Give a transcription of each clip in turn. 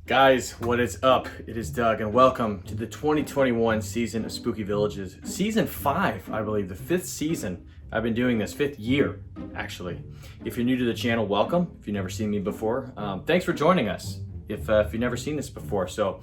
Guys, what is up? It is Doug, and welcome to the 2021 season of Spooky Villages. Season 5, I believe, the 5th season. I've been doing this, 5th year, actually. If you're new to the channel, welcome. If you've never seen me before, thanks for joining us. If you've never seen this before. So,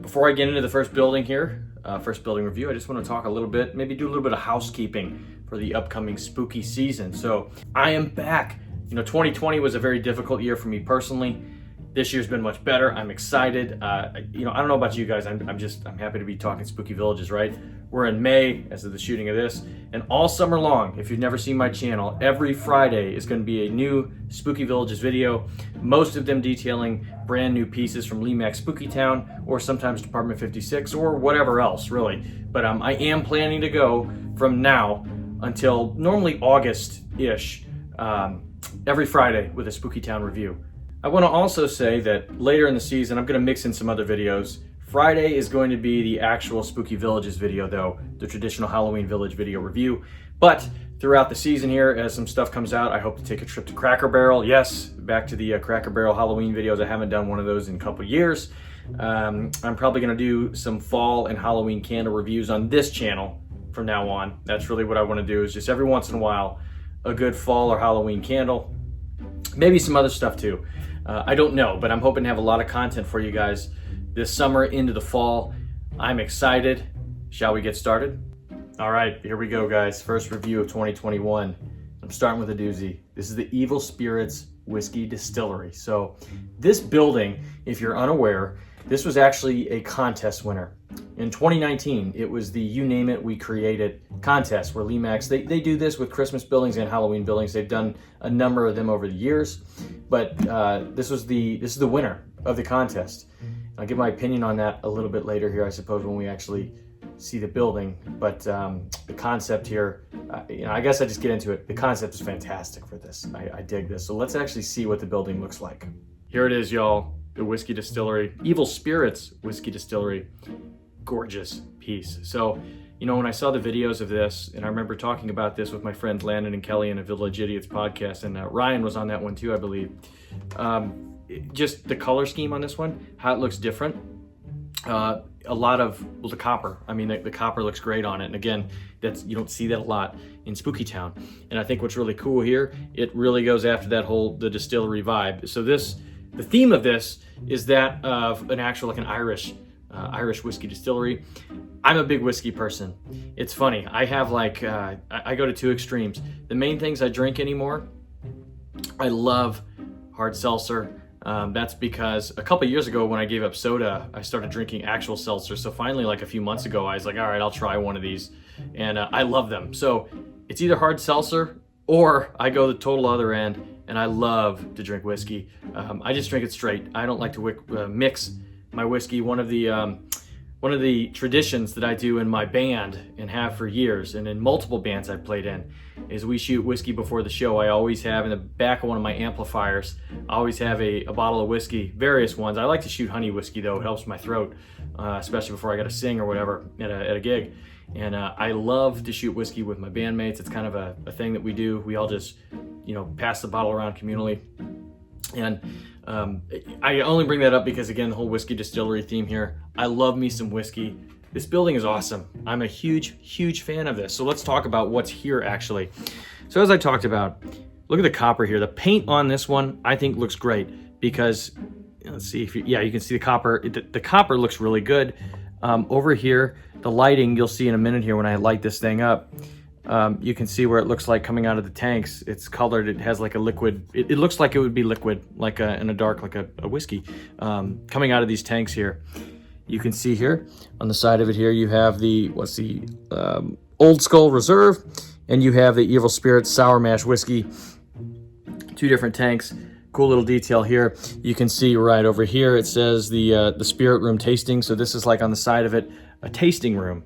before I get into the first building here, first building review, I just want to talk a little bit, maybe do a little bit of housekeeping for the upcoming spooky season. So, I am back. 2020 was a very difficult year for me personally. This year's been much better. I'm excited. I don't know about you guys. I'm happy to be talking Spooky Villages, right? We're in May as of the shooting of this, and all summer long, if you've never seen my channel, every Friday is going to be a new Spooky Villages video. Most of them detailing brand new pieces from Lemax Spooky Town, or sometimes Department 56, or whatever else, really. But I am planning to go from now until normally August-ish, every Friday with a Spooky Town review. I want to also say that later in the season, I'm going to mix in some other videos. Friday is going to be the actual Spooky Villages video, though, the traditional Halloween Village video review. But throughout the season here, as some stuff comes out, I hope to take a trip to Cracker Barrel. Yes, back to the Cracker Barrel Halloween videos. I haven't done one of those in a couple years. I'm probably going to do some fall and Halloween candle reviews on this channel from now on. That's really what I want to do, is just every once in a while, a good fall or Halloween candle. Maybe some other stuff too. I don't know, but I'm hoping to have a lot of content for you guys this summer into the fall. I'm excited. Shall we get started? All right, here we go, guys. First review of 2021. I'm starting with a doozy. This is the Evil Spirits Whiskey Distillery. So this building, if you're unaware, this was actually a contest winner. In 2019, it was the You Name It, We Create It contest, where Lemax, they do this with Christmas buildings and Halloween buildings. They've done a number of them over the years, but this is the winner of the contest. I'll give my opinion on that a little bit later here, I suppose, when we actually see the building. But the concept here, I guess I just get into it. The concept is fantastic for this. I dig this. So let's actually see what the building looks like. Here it is, y'all. The Whiskey Distillery, Evil Spirits Whiskey Distillery. Gorgeous piece. So, when I saw the videos of this, and I remember talking about this with my friends Landon and Kelly in a Village Idiots podcast, and Ryan was on that one too, I believe. Just the color scheme on this one, how it looks different. A lot of, the copper. I mean, the copper looks great on it. And again, you don't see that a lot in Spooky Town. And I think what's really cool here, it really goes after that the distillery vibe. So the theme of this is that of an actual, an Irish whiskey distillery. I'm a big whiskey person. It's funny. I have I go to two extremes. The main things I drink anymore, I love hard seltzer. That's because a couple years ago when I gave up soda, I started drinking actual seltzer. So finally, a few months ago, I was like, all right, I'll try one of these. And I love them. So it's either hard seltzer or I go the total other end, and I love to drink whiskey. I just drink it straight. I don't like to mix my whiskey. One of the traditions that I do in my band and have for years, and in multiple bands I've played in, is we shoot whiskey before the show. I always have in the back of one of my amplifiers, I always have a bottle of whiskey, various ones. I like to shoot honey whiskey though. It helps my throat, especially before I got to sing or whatever at a gig. And I love to shoot whiskey with my bandmates. It's kind of a thing that we do. We all just, pass the bottle around communally. And I only bring that up because, again, the whole whiskey distillery theme here. I love me some whiskey. This building is awesome. I'm a huge, huge fan of this. So let's talk about what's here, actually. So as I talked about, look at the copper here. The paint on this one, I think, looks great because, let's see if you can see the copper. The copper looks really good. Over here, the lighting, you'll see in a minute here when I light this thing up. You can see where it looks like coming out of the tanks. It's colored. It has a liquid. It looks like it would be liquid, in a dark, like a whiskey, coming out of these tanks here. You can see here on the side of it here, you have the Old Skull Reserve, and you have the Evil Spirits Sour Mash Whiskey. Two different tanks. Cool little detail here. You can see right over here, it says the Spirit Room Tasting. So this is on the side of it, a tasting room.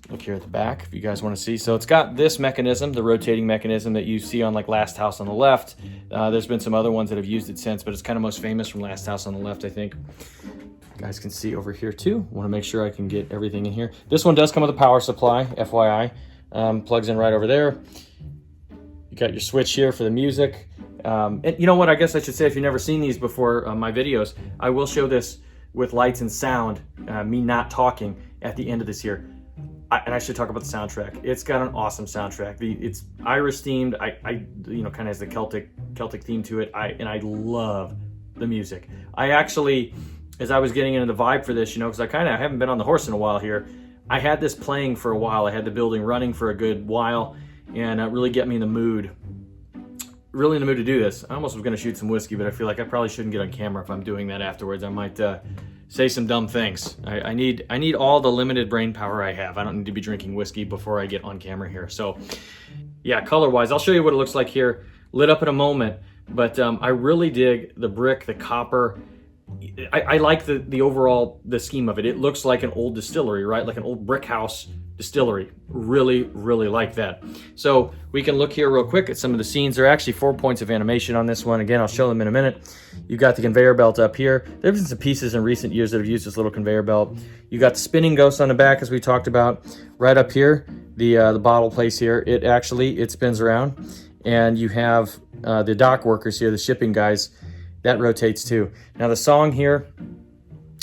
Look here at the back if you guys want to see. So it's got this mechanism, the rotating mechanism that you see on Last House on the Left. There's been some other ones that have used it since, but it's kind of most famous from Last House on the Left, I think. You guys can see over here too. Want to make sure I can get everything in here. This one does come with a power supply, FYI. Plugs in right over there. You got your switch here for the music. And you know what, I guess I should say, if you've never seen these before, my videos, I will show this with lights and sound, me not talking at the end of this here. And I should talk about the soundtrack. It's got an awesome soundtrack. It's Irish themed. I kind of has the Celtic theme to it. I love the music. I actually, as I was getting into the vibe for this, because I haven't been on the horse in a while here, I had this playing for a while. I had the building running for a good while, and really get me in the mood. Really in the mood to do this. I almost was going to shoot some whiskey, but I feel like I probably shouldn't get on camera if I'm doing that afterwards. I might say some dumb things. I need all the limited brain power I have. I don't need to be drinking whiskey before I get on camera here. So yeah, color-wise, I'll show you what it looks like here, lit up in a moment. But I really dig the brick, the copper. I like the overall, the scheme of it. It looks like an old distillery, right? Like an old brick house distillery. Really, really like that. So we can look here real quick at some of the scenes. There are actually 4 points of animation on this one. Again, I'll show them in a minute. You've got the conveyor belt up here. There have been some pieces in recent years that have used this little conveyor belt. You got the spinning ghost on the back, as we talked about. Right up here, the bottle place here, it spins around. And you have the dock workers here, the shipping guys, that rotates too. Now the song here,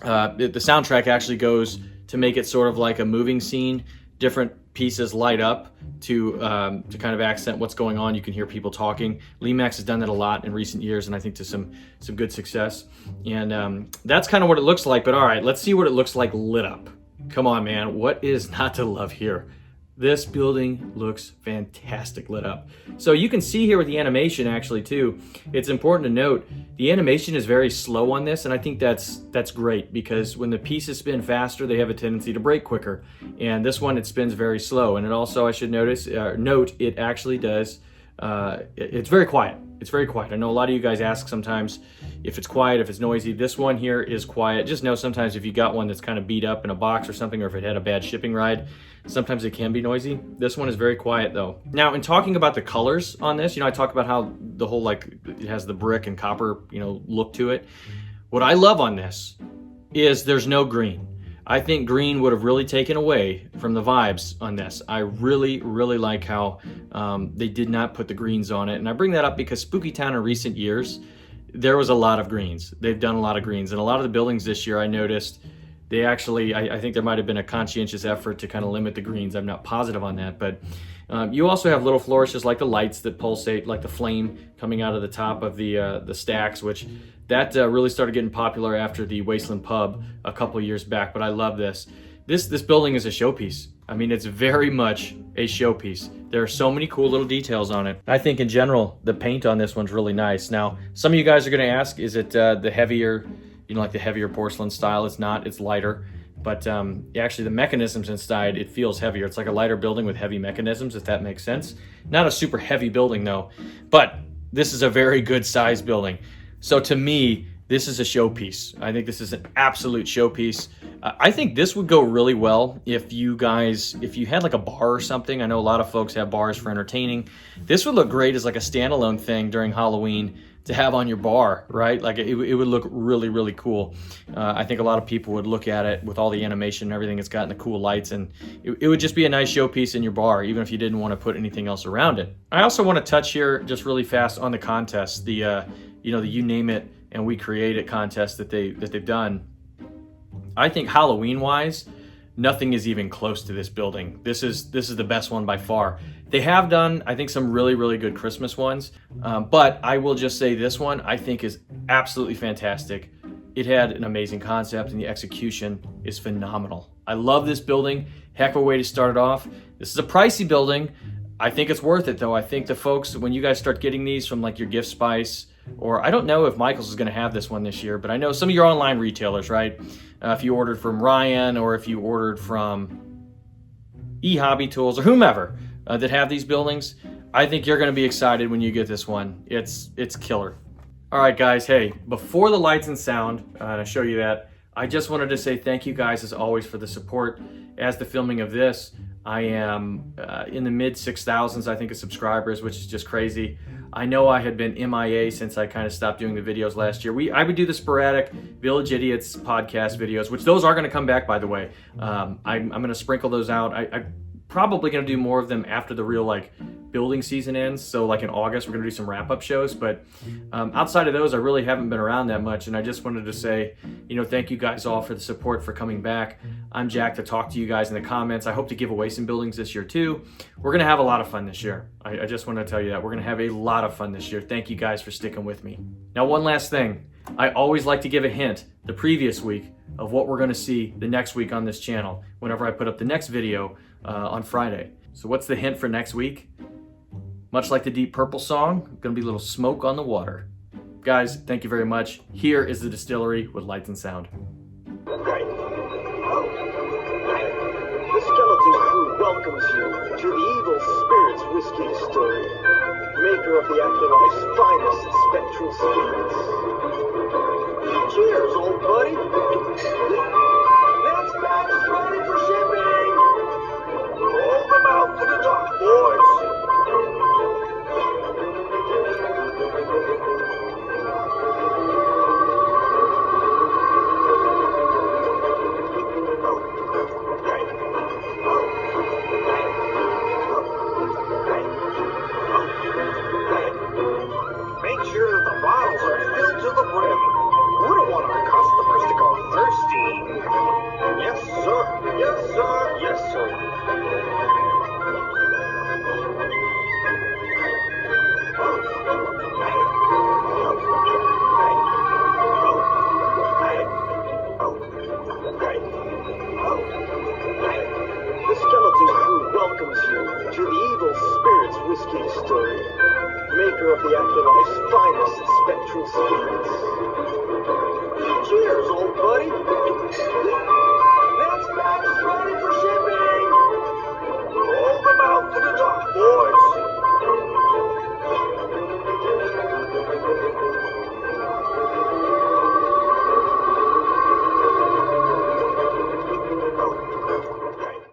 the soundtrack actually goes to make it sort of like a moving scene. Different pieces light up to kind of accent what's going on. You can hear people talking. Lemax has done that a lot in recent years, and I think to some good success. And that's kind of what it looks like. But all right, let's see what it looks like lit up. Come on, man. What is not to love here? This building looks fantastic lit up. So you can see here with the animation actually too, it's important to note the animation is very slow on this, and I think that's great because when the pieces spin faster, they have a tendency to break quicker. And this one, it spins very slow. And it also, I should note, it actually does, it's very quiet. It's very quiet. I know a lot of you guys ask sometimes if it's quiet, if it's noisy. This one here is quiet. Just know sometimes if you got one that's kind of beat up in a box or something, or if it had a bad shipping ride, sometimes it can be noisy. This one is very quiet though. Now, in talking about the colors on this, I talk about how the whole, it has the brick and copper, look to it. What I love on this is there's no green. I think green would have really taken away from the vibes on this. I really, really like how they did not put the greens on it. And I bring that up because Spooky Town in recent years, there was a lot of greens. They've done a lot of greens. And a lot of the buildings this year, I noticed, they actually, I think there might have been a conscientious effort to kind of limit the greens. I'm not positive on that. But you also have little flourishes like the lights that pulsate, like the flame coming out of the top of the stacks, which that really started getting popular after the Wasteland Pub a couple years back. But I love this. This building is a showpiece. I mean, it's very much a showpiece. There are so many cool little details on it. I think in general, the paint on this one's really nice. Now, some of you guys are going to ask, is it the heavier, like the heavier porcelain style? It's not, it's lighter. But actually the mechanisms inside, it feels heavier. It's like a lighter building with heavy mechanisms, if that makes sense. Not a super heavy building though, but this is a very good size building. So to me, this is a showpiece. I think this is an absolute showpiece. I think this would go really well if you had like a bar or something. I know a lot of folks have bars for entertaining. This would look great as like a standalone thing during Halloween to have on your bar, right? Like it would look really, really cool. I think a lot of people would look at it with all the animation and everything it's got and the cool lights, and it would just be a nice showpiece in your bar, even if you didn't want to put anything else around it. I also want to touch here just really fast on the contest, the You Name It and We Create It contest that they've done. I think Halloween-wise, nothing is even close to this building. This is the best one by far. They have done, I think, some really, really good Christmas ones, but I will just say this one I think is absolutely fantastic. It had an amazing concept and the execution is phenomenal. I love this building. Heck of a way to start it off. This is a pricey building. I think it's worth it though. I think the folks, when you guys start getting these from like your Gift Spice, or I don't know if Michael's is going to have this one this year, but I know some of your online retailers, right? If you ordered from Ryan or if you ordered from Hobby Tools or whomever that have these buildings, I think you're going to be excited when you get this one. It's killer. All right, guys. Hey, before the lights and sound, and I show you that, I just wanted to say thank you guys as always for the support. As the filming of this, I am in the mid 6,000s, I think, of subscribers, which is just crazy. I know I had been MIA since I kind of stopped doing the videos last year. I would do the sporadic Village Idiots podcast videos, which those are going to come back, by the way. I'm going to sprinkle those out. probably going to do more of them after the real like building season ends. So like in August, we're going to do some wrap-up shows. But outside of those, I really haven't been around that much. And I just wanted to say, thank you guys all for the support, for coming back. I'm Jack to talk to you guys in the comments. I hope to give away some buildings this year too. We're going to have a lot of fun this year. I just want to tell you that. We're going to have a lot of fun this year. Thank you guys for sticking with me. Now, one last thing. I always like to give a hint the previous week of what we're going to see the next week on this channel whenever I put up the next video on Friday. So what's the hint for next week? Much like the Deep Purple song, going to be a little smoke on the water. Guys, thank you very much. Here is the Distillery with lights and sound. Right. The Skeleton Crew welcomes you to the Evil Spirits Whiskey Distillery, maker of the afterlife's finest spectral spirits. Cheers, old buddy. Next batch ready for shipping. Roll them out to the dock, boys. Make sure that the bottles are filled to the brim. We don't want our customers to go thirsty. Yes, sir. Yes, sir. Yes, sir. The Skeleton Crew welcomes you to the Evil Spirits Whiskey Distillery, maker of the afterlife's finest spectral spirits. Cheers, old buddy.